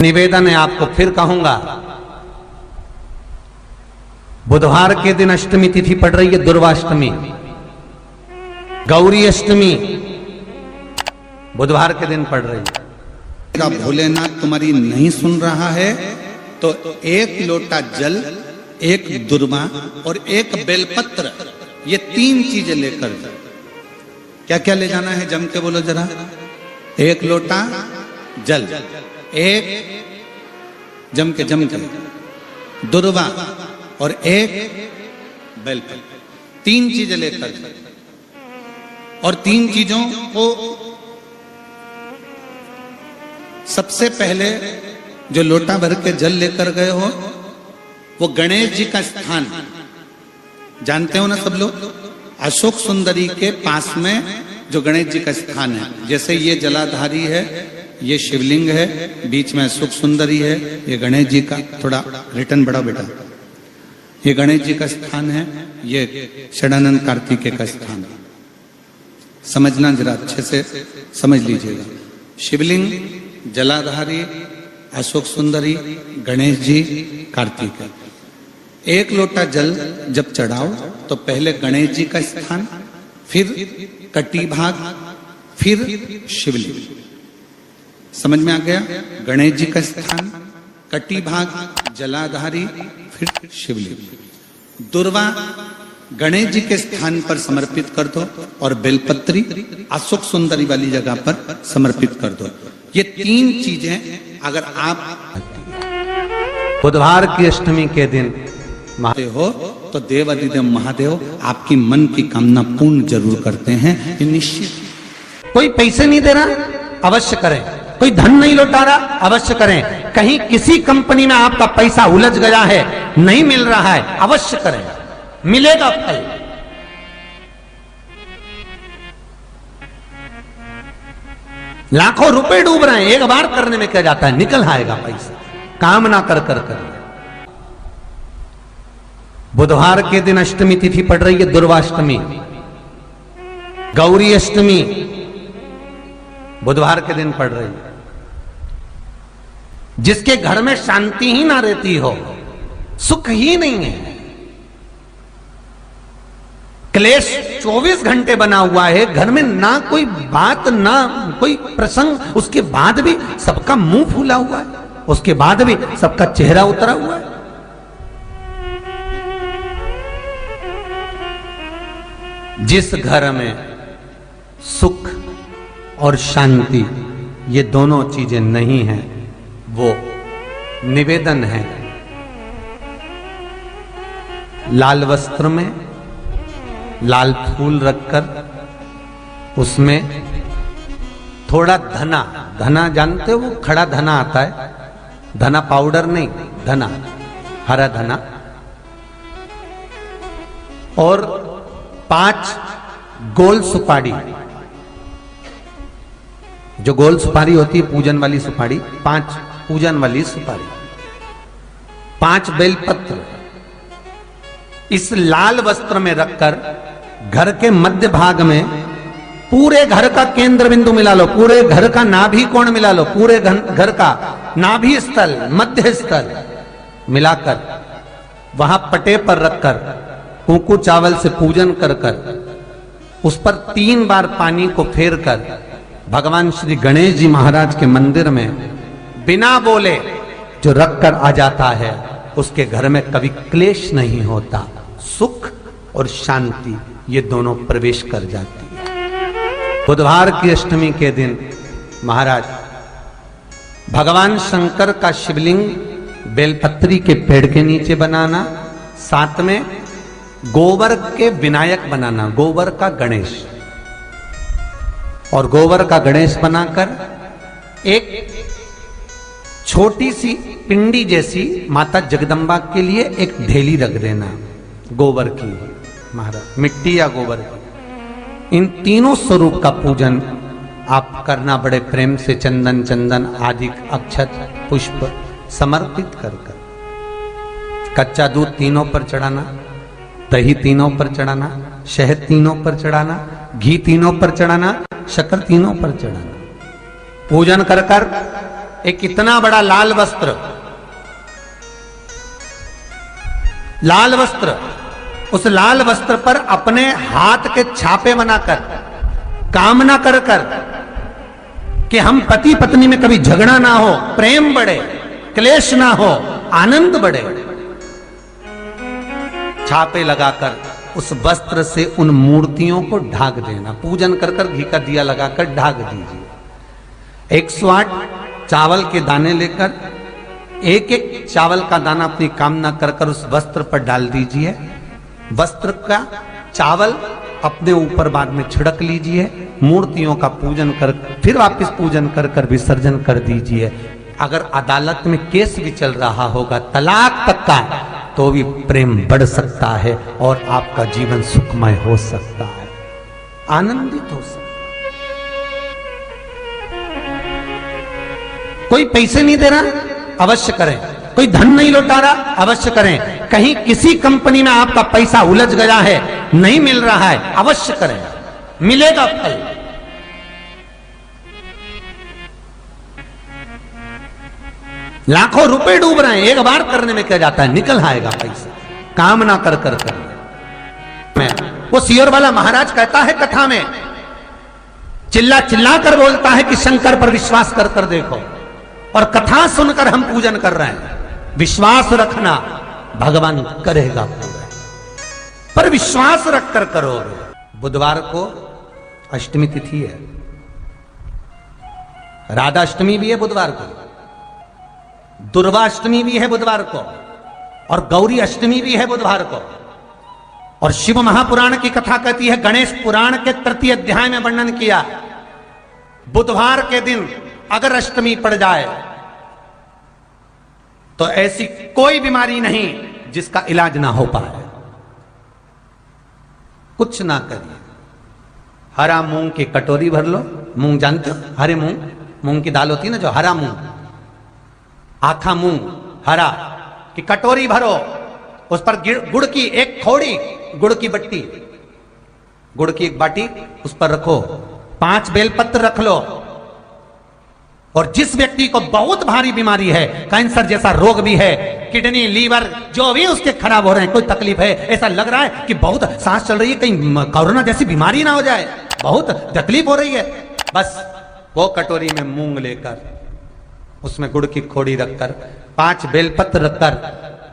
निवेदन है आपको फिर कहूंगा, बुधवार के दिन अष्टमी तिथि पड़ रही है, दुर्वाष्टमी, गौरी अष्टमी बुधवार के दिन पड़ रही है। भोलेनाथ तुम्हारी नहीं सुन रहा है तो एक लोटा जल, एक दुर्वा और एक बेलपत्र, ये 3 चीजें लेकर, क्या क्या ले जाना है जम के बोलो जरा। एक लोटा जल, एक जम के दुर्वा और एक बेलपत्र, 3 चीजें लेकर, और 3 चीजों को सबसे पहले जो लोटा भर के जल लेकर गए हो वो गणेश जी का स्थान जानते हो ना सब लोग, अशोक सुंदरी के पास में जो गणेश जी का स्थान है, जैसे ये जलाधारी है, ये शिवलिंग है, बीच में अशोक सुंदरी है, ये गणेश जी का, थोड़ा रिटर्न बढ़ाओ बेटा, ये गणेश जी का स्थान है, ये षडानंद कार्तिकेय का स्थान है। समझना जरा अच्छे से समझ लीजिएगा। शिवलिंग, जलाधारी, अशोक सुंदरी, गणेश जी, कार्तिकेय। एक लोटा जल जब चढ़ाओ तो पहले गणेश जी का स्थान, फिर कटी भाग, फिर शिवलिंग। समझ में आ गया? गणेश जी का स्थान, कटी भाग, जलाधारी, फिर शिवलिंग। दुर्वा गणेश जी के स्थान पर समर्पित कर दो और बेलपत्री अशोक सुंदरी वाली जगह पर समर्पित कर दो। ये 3 चीजें अगर आप बुधवार की अष्टमी के दिन हो तो देवाधिदेव महादेव आपकी मन की कामना पूर्ण जरूर करते हैं, ये निश्चित। कोई पैसे नहीं दे रहा, अवश्य करें। कोई धन नहीं लौटा रहा, अवश्य करें। कहीं किसी कंपनी में आपका पैसा उलझ गया है, नहीं मिल रहा है, अवश्य करें, मिलेगा फल। लाखों रुपए डूब रहे हैं, एक बार करने में क्या जाता है, निकल आएगा पैसा, काम ना कर कर कर। बुधवार के दिन अष्टमी तिथि पड़ रही है, दुर्वाष्टमी, गौरी अष्टमी बुधवार के दिन पड़ रही है। जिसके घर में शांति ही ना रहती हो, सुख ही नहीं है, क्लेश 24 घंटे बना हुआ है घर में, ना कोई बात ना कोई प्रसंग, उसके बाद भी सबका मुंह फूला हुआ है, उसके बाद भी सबका चेहरा उतरा हुआ है। जिस घर में सुख और शांति ये दोनों चीजें नहीं हैं, वो निवेदन है लाल वस्त्र में लाल फूल रखकर उसमें थोड़ा धना, धना जानते हो, वो खड़ा धना आता है, धना पाउडर नहीं, धना, हरा धना, और 5 गोल सुपारी, जो गोल सुपारी होती है पूजन वाली सुपारी, 5 पूजन वाली सुपारी, 5 बेलपत्र इस लाल वस्त्र में रखकर घर के मध्य भाग में पूरे घर का केंद्र बिंदु मिला लो, पूरे घर का नाभि कोण मिला लो, पूरे घर का नाभि स्थल, मध्य स्थल मिलाकर वहां पटे पर रखकर कुंकू चावल से पूजन कर कर उस पर 3 बार पानी को फेर कर भगवान श्री गणेश जी महाराज के मंदिर में बिना बोले जो रख कर आ जाता है, उसके घर में कभी क्लेश नहीं होता, सुख और शांति ये दोनों प्रवेश कर जाती है। बुधवार की अष्टमी के दिन महाराज भगवान शंकर का शिवलिंग बेलपत्री के पेड़ के नीचे बनाना, साथ में गोबर के विनायक बनाना, गोबर का गणेश, और गोबर का गणेश बनाकर एक छोटी सी पिंडी जैसी माता जगदम्बा के लिए एक ढेली रख देना, गोबर की महाराज, मिट्टी या गोबर की। इन तीनों स्वरूप का पूजन आप करना बड़े प्रेम से, चंदन चंदन आदि अक्षत पुष्प समर्पित कर कर, कच्चा दूध तीनों पर चढ़ाना, दही तीनों पर चढ़ाना, शहद तीनों पर चढ़ाना, घी तीनों पर चढ़ाना, शक्कर तीनों पर चढ़ाना। पूजन कर कर एक इतना बड़ा लाल वस्त्र, लाल वस्त्र, उस लाल वस्त्र पर अपने हाथ के छापे बनाकर कामना कर कर कि हम पति पत्नी में कभी झगड़ा ना हो, प्रेम बढ़े, क्लेश ना हो, आनंद बढ़े, छापे लगाकर उस वस्त्र से उन मूर्तियों को ढाक देना। पूजन कर कर घी का दिया लगाकर ढाक दीजिए। 108 चावल के दाने लेकर एक एक चावल का दाना अपनी कामना कर कर उस वस्त्र पर डाल दीजिए। वस्त्र का चावल अपने ऊपर बाद में छिड़क लीजिए। मूर्तियों का पूजन कर फिर वापस पूजन कर कर विसर्जन कर दीजिए। अगर अदालत में केस भी चल रहा होगा तलाक तक का, तो भी प्रेम बढ़ सकता है और आपका जीवन सुखमय हो सकता है, आनंदित हो सकता है। कोई पैसे नहीं दे रहा, अवश्य करें। कोई धन नहीं लौटा रहा, अवश्य करें। कहीं किसी कंपनी में आपका पैसा उलझ गया है, नहीं मिल रहा है, अवश्य करें, मिलेगा फल। लाखों रुपए डूब रहे हैं, एक बार करने में क्या जाता है, निकल आएगा पैसा, कामना कर कर कर। वो सियोर वाला महाराज कहता है कथा में, चिल्ला चिल्ला कर बोलता है कि शंकर पर विश्वास कर कर देखो, और कथा सुनकर हम पूजन कर रहे हैं। विश्वास रखना, भगवान करेगा पूरा, पर विश्वास रख कर करो। बुधवार को अष्टमी तिथि है, राधा अष्टमी भी है बुधवार को, दुर्वाष्टमी भी है बुधवार को, और गौरी अष्टमी भी है बुधवार को। और शिव महापुराण की कथा कहती है, गणेश पुराण के तृतीय अध्याय में वर्णन किया, बुधवार के दिन अगर अष्टमी पड़ जाए तो ऐसी कोई बीमारी नहीं जिसका इलाज ना हो पाए। कुछ ना करिए, हरा मूंग की कटोरी भर लो। मूंग जानते हो, हरे मूंग, मूंग की दाल होती है ना जो, हरा मूंग, आखा मूंग हरा की कटोरी भरो, उस पर गुड़ की एक थोड़ी, गुड़ की बट्टी, गुड़ की एक बाटी उस पर रखो, 5 बेलपत्र रख लो। और जिस व्यक्ति को बहुत भारी बीमारी है, कैंसर जैसा रोग भी है, किडनी, लीवर जो भी उसके खराब हो रहे हैं, कोई तकलीफ है, ऐसा लग रहा है कि बहुत सांस चल रही है, कहीं कोरोना जैसी बीमारी ना हो जाए, बहुत तकलीफ हो रही है, बस वो कटोरी में मूंग लेकर उसमें गुड़ की खोड़ी रखकर 5 बेलपत्र रखकर,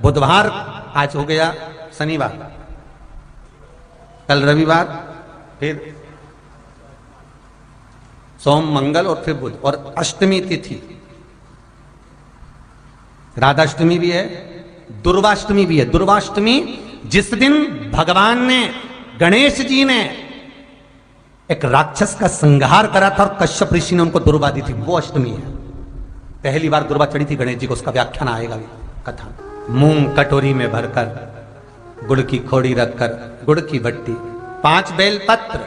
बुधवार आज हो गया शनिवार, कल रविवार, फिर सोम मंगल और फिर बुध, और अष्टमी तिथि, राधाष्टमी भी है, दुर्वाष्टमी भी है। दुर्वाष्टमी जिस दिन भगवान ने, गणेश जी ने एक राक्षस का संहार करा था और कश्यप ऋषि ने उनको दुर्वा दी थी, वो अष्टमी है। पहली बार दुर्वा चढ़ी थी गणेश जी को, उसका व्याख्यान आएगा कथा। मूंग कटोरी में भरकर, गुड़ की खोड़ी रखकर, गुड़ की बट्टी, 5 बेलपत्र,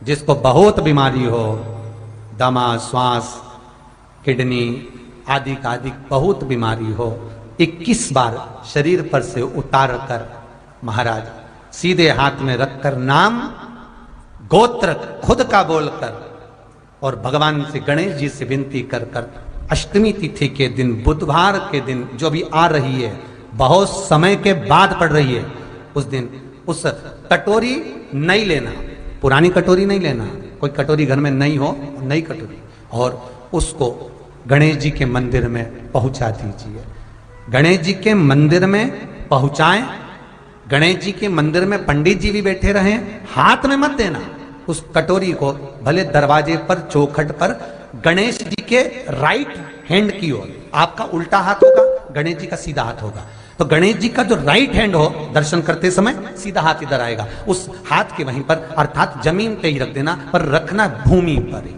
जिसको बहुत बीमारी हो, दमा, श्वास, किडनी आदि का आदि बहुत बीमारी हो, 21 बार शरीर पर से उतार कर महाराज सीधे हाथ में रखकर नाम गोत्र खुद का बोलकर और भगवान से, गणेश जी से विनती कर कर अष्टमी तिथि के दिन, बुधवार के दिन जो भी आ रही है, बहुत समय के बाद पड़ रही है, उस दिन उस कटोरी नहीं लेना, पुरानी कटोरी नहीं लेना, कोई कटोरी घर में नहीं हो, नई कटोरी, और उसको गणेश जी के मंदिर में पहुंचा दीजिए। गणेश जी के मंदिर में पहुंचाएं, गणेश जी के मंदिर में पंडित जी भी बैठे रहें, हाथ में मत देना उस कटोरी को, भले दरवाजे पर, चौखट पर, गणेश जी के राइट हैंड की ओर, आपका उल्टा हाथ होगा, गणेश जी का सीधा हाथ होगा, तो गणेश जी का जो राइट हैंड हो, दर्शन करते समय सीधा हाथ इधर आएगा, उस हाथ के वहीं पर, अर्थात जमीन पे ही रख देना, पर रखना भूमि पर ही।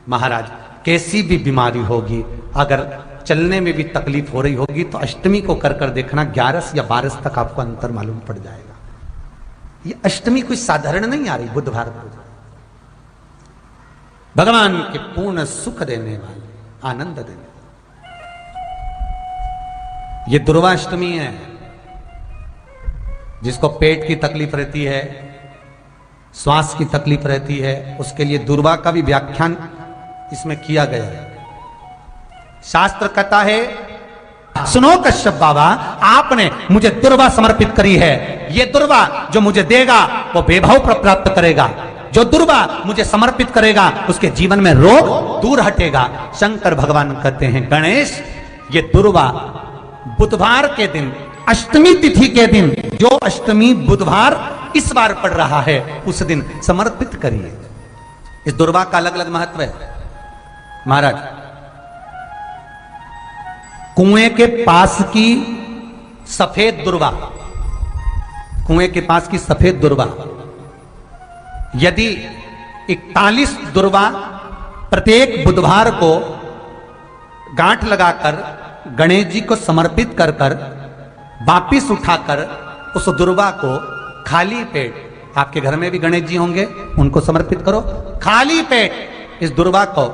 महाराज कैसी भी बीमारी होगी, अगर चलने में भी तकलीफ हो रही होगी, तो अष्टमी को कर कर देखना, 11 या 12 तक आपको अंतर मालूम पड़ जाएगा। ये अष्टमी कोई साधारण नहीं आ रही, बुधवार को भगवान के पूर्ण सुख देने वाले, आनंद देने वाले। ये दुर्वाष्टमी है, जिसको पेट की तकलीफ रहती है, श्वास की तकलीफ रहती है, उसके लिए दुर्वा का भी व्याख्यान इसमें किया गया है। शास्त्र कहता है, सुनो कश्यप बाबा, आपने मुझे दुर्वा समर्पित करी है। ये दुर्वा जो मुझे देगा वो वैभव प्राप्त करेगा। जो दुर्वा मुझे समर्पित करेगा उसके जीवन में रोग दूर हटेगा। शंकर भगवान कहते हैं, गणेश, ये दुर्वा बुधवार के दिन, अष्टमी तिथि के दिन, जो अष्टमी बुधवार इस बार पड़ रहा है, उस दिन समर्पित करिए। इस दुर्वा का अलग अलग महत्व है महाराज। कुएं के पास की सफेद दुर्वा, कुएं के पास की सफेद दुर्वा, यदि 41 दुर्वा प्रत्येक बुधवार को गांठ लगाकर गणेश जी को समर्पित कर कर वापिस उठाकर उस दुर्वा को खाली पेट, आपके घर में भी गणेश जी होंगे, उनको समर्पित करो। खाली पेट इस दुर्वा को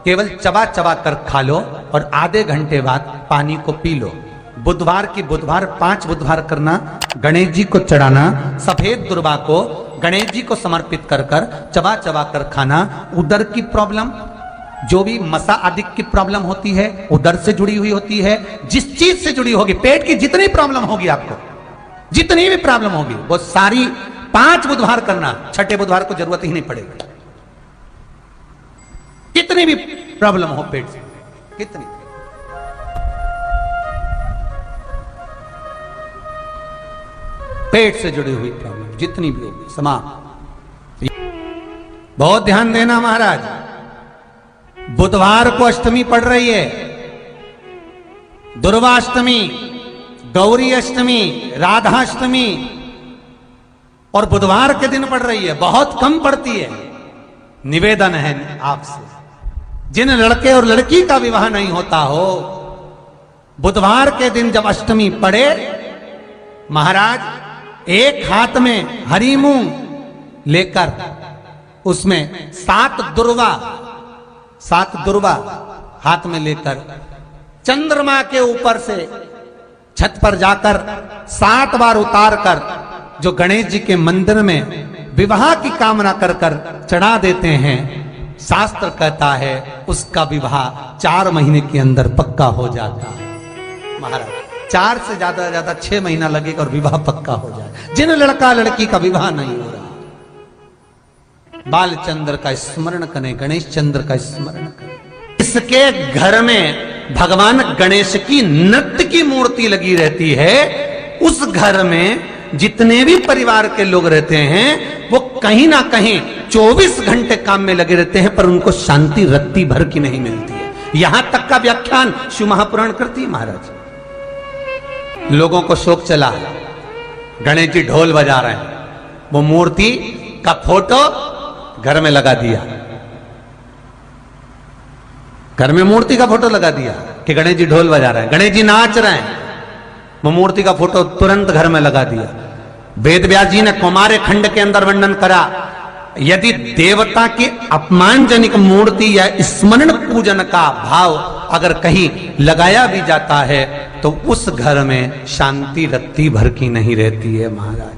केवल चबा चबा कर खा लो और आधे घंटे बाद पानी को पी लो। बुधवार की बुधवार 5 बुधवार करना, गणेश जी को चढ़ाना, सफेद दुर्वा को गणेश जी को समर्पित कर कर चबा चबा कर खाना। उदर की प्रॉब्लम, जो भी मसा आदि की प्रॉब्लम होती है, उदर से जुड़ी हुई होती है, जिस चीज से जुड़ी होगी, पेट की जितनी प्रॉब्लम होगी, आपको जितनी भी प्रॉब्लम होगी, वो सारी 5 बुधवार करना। छठे बुधवार को जरूरत ही नहीं पड़ेगी। कितनी भी प्रॉब्लम हो पेट से, कितनी, पेट से जुड़ी हुई प्रॉब्लम जितनी भी होगी, समाप्त। बहुत ध्यान देना महाराज, बुधवार को अष्टमी पड़ रही है, दुर्वाष्टमी, गौरी अष्टमी, राधाष्टमी, और बुधवार के दिन पड़ रही है। बहुत कम पड़ती है। निवेदन है आपसे, जिन लड़के और लड़की का विवाह नहीं होता हो, बुधवार के दिन जब अष्टमी पड़े, महाराज एक हाथ में हरी मूंग लेकर उसमें 7 दुर्वा हाथ में लेकर चंद्रमा के ऊपर से छत पर जाकर 7 बार उतार कर जो गणेश जी के मंदिर में विवाह की कामना कर कर चढ़ा देते हैं, शास्त्र कहता है उसका विवाह 4 महीने के अंदर पक्का हो जाता है। महाराज 4 से ज्यादा 6 महीना लगेगा और विवाह पक्का हो जाए। जिन लड़का लड़की का विवाह नहीं हो रहा, बालचंद्र का स्मरण करें, गणेश चंद्र का स्मरण करें। इसके घर में भगवान गणेश की नृत्य की मूर्ति लगी रहती है। उस घर में जितने भी परिवार के लोग रहते हैं, वो कहीं ना कहीं 24 घंटे काम में लगे रहते हैं, पर उनको शांति रत्ती भर की नहीं मिलती है। यहां तक का व्याख्यान शिव महापुराण करती है महाराज। लोगों को शौक चला, गणेश जी ढोल बजा रहे हैं, वो मूर्ति का फोटो घर में लगा दिया, घर में मूर्ति का फोटो लगा दिया कि गणेश जी ढोल बजा रहे हैं, गणेश जी नाच रहे हैं, वो मूर्ति का फोटो तुरंत घर में लगा दिया। वेद व्यास जी ने कौमार्य खंड के अंदर वर्णन करा, यदि देवता की अपमानजनक मूर्ति या स्मरण पूजन का भाव अगर कहीं लगाया भी जाता है तो उस घर में शांति रत्ती भर की नहीं रहती है महाराज।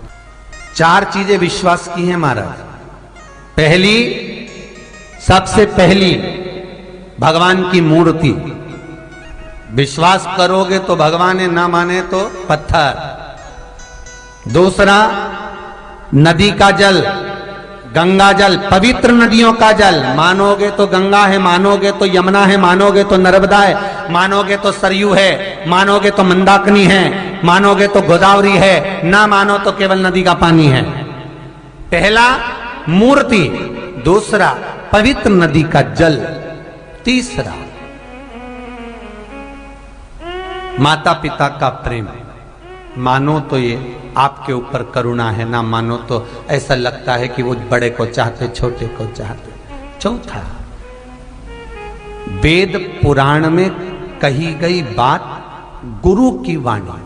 4 चीजें विश्वास की हैं महाराज। पहली, सबसे पहली भगवान की मूर्ति, विश्वास करोगे तो भगवान है, ना माने तो पत्थर। दूसरा, नदी का जल, गंगा जल, पवित्र नदियों का जल, मानोगे तो गंगा है, मानोगे तो यमुना है, मानोगे तो नर्मदा है, मानोगे तो सरयू है, मानोगे तो मंदाकिनी है, मानोगे तो गोदावरी है, ना मानो तो केवल नदी का पानी है। पहला मूर्ति, दूसरा पवित्र नदी का जल, तीसरा माता पिता का प्रेम। मानो तो ये आपके ऊपर करुणा है, ना मानो तो ऐसा लगता है कि वो बड़े को चाहते, छोटे को चाहते। चौथा, वेद पुराण में कही गई बात गुरु की वाणी।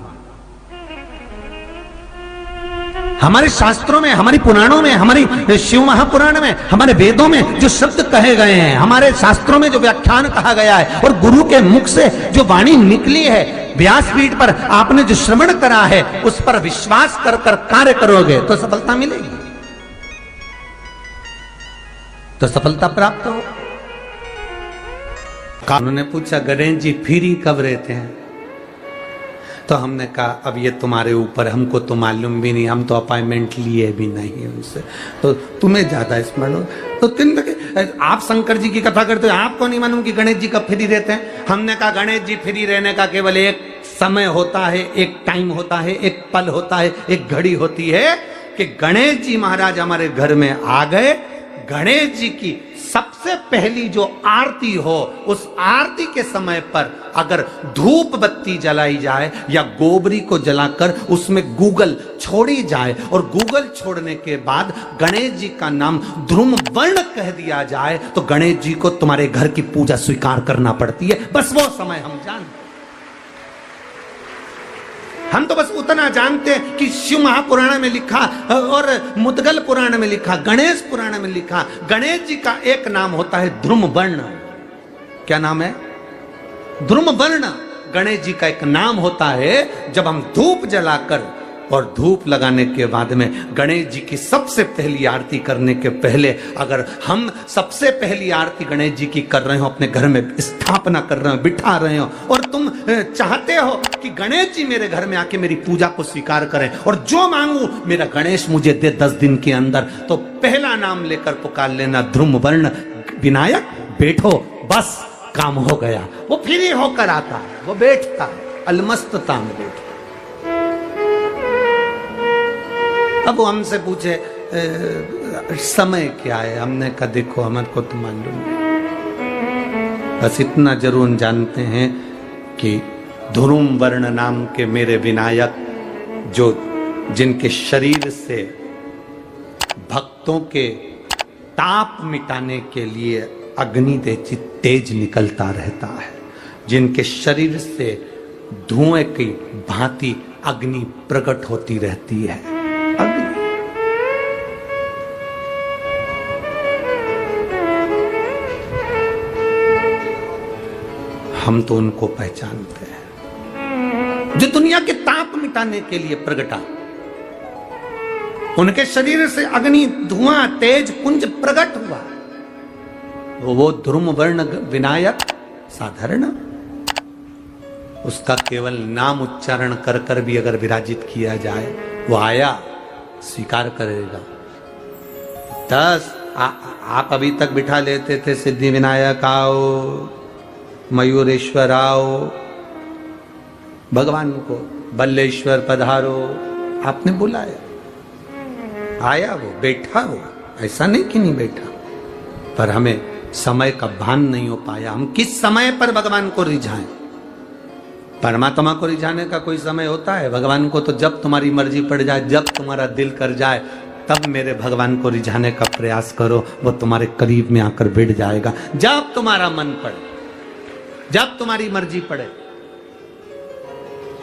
हमारे शास्त्रों में, हमारी पुराणों में, हमारी शिव महापुराण में, हमारे वेदों में जो शब्द कहे गए हैं, हमारे शास्त्रों में जो व्याख्यान कहा गया है और गुरु के मुख से जो वाणी निकली है, व्यासपीठ पर आपने जो श्रवण करा है, उस पर विश्वास कर कर कार्य करोगे तो सफलता मिलेगी, तो सफलता प्राप्त हो। उन्होंने पूछा गणेश जी फ्री कब रहते हैं? तो हमने कहा अब ये तुम्हारे ऊपर, हमको तो मालूम भी नहीं, हम तो अपॉइंटमेंट लिए भी नहीं उनसे, तो तुम्हें ज्यादा स्मरण हो। तो तीन आप शंकर जी की कथा करते हो, आपको नहीं मालूम कि गणेश जी कब फ्री रहते हैं? हमने कहा गणेश जी फ्री रहने का केवल एक समय होता है, एक टाइम होता है, एक पल होता है, एक घड़ी होती है कि गणेश जी महाराज हमारे घर में आ गए। गणेश जी की सबसे पहली जो आरती हो, उस आरती के समय पर अगर धूप बत्ती जलाई जाए या गोबरी को जलाकर उसमें गूगल छोड़ी जाए और गूगल छोड़ने के बाद गणेश जी का नाम ध्रुम वर्ण कह दिया जाए, तो गणेश जी को तुम्हारे घर की पूजा स्वीकार करना पड़ती है। बस वो समय हम जानते, हम तो बस उतना जानते हैं कि शिव महापुराण में लिखा और मुद्गल पुराण में लिखा, गणेश पुराण में लिखा, गणेश जी का एक नाम होता है ध्रुम वर्ण। क्या नाम है? ध्रुम वर्ण गणेश जी का एक नाम होता है। जब हम धूप जलाकर और धूप लगाने के बाद में गणेश जी की सबसे पहली आरती करने के पहले अगर हम सबसे पहली आरती गणेश जी की कर रहे हो, अपने घर में स्थापना कर रहे हो, बिठा रहे हो, और तुम चाहते हो कि गणेश जी मेरे घर में आके मेरी पूजा को स्वीकार करें और जो मांगू मेरा गणेश मुझे दे 10 दिन के अंदर, तो पहला नाम लेकर पुकार लेना ध्रुम वर्ण विनायक, बैठो, बस काम हो गया। वो फ्री होकर आता है, वो बैठता है, अलमस्तता में बैठता। अब वो हमसे पूछे समय क्या है? हमने कहा देखो हमारे को तो मालूम नहीं, बस इतना जरूर जानते हैं कि ध्रुम वर्ण नाम के मेरे विनायक, जो जिनके शरीर से भक्तों के ताप मिटाने के लिए अग्नि तेज निकलता रहता है, जिनके शरीर से धुएं की भांति अग्नि प्रकट होती रहती है। हम तो उनको पहचानते हैं जो दुनिया के ताप मिटाने के लिए प्रगटा, उनके शरीर से अग्नि धुआं तेज पुंज प्रकट हुआ। वो ध्रुम वर्ण विनायक साधारण, उसका केवल नाम उच्चारण कर कर भी अगर विराजित किया जाए, वो आया स्वीकार करेगा। 10 आप अभी तक बिठा लेते थे सिद्धि विनायक आओ, मयूरेश्वर आओ, भगवान को बल्लेश्वर पधारो, आपने बुलाया, आया, वो बैठा, वो ऐसा नहीं कि नहीं बैठा, पर हमें समय का भान नहीं हो पाया। हम किस समय पर भगवान को रिझाएं? परमात्मा को रिझाने का कोई समय होता है? भगवान को तो जब तुम्हारी मर्जी पड़ जाए, जब तुम्हारा दिल कर जाए, तब मेरे भगवान को रिझाने का प्रयास करो, वो तुम्हारे करीब में आकर बैठ जाएगा। जब तुम्हारा मन पड़े, जब तुम्हारी मर्जी पड़े।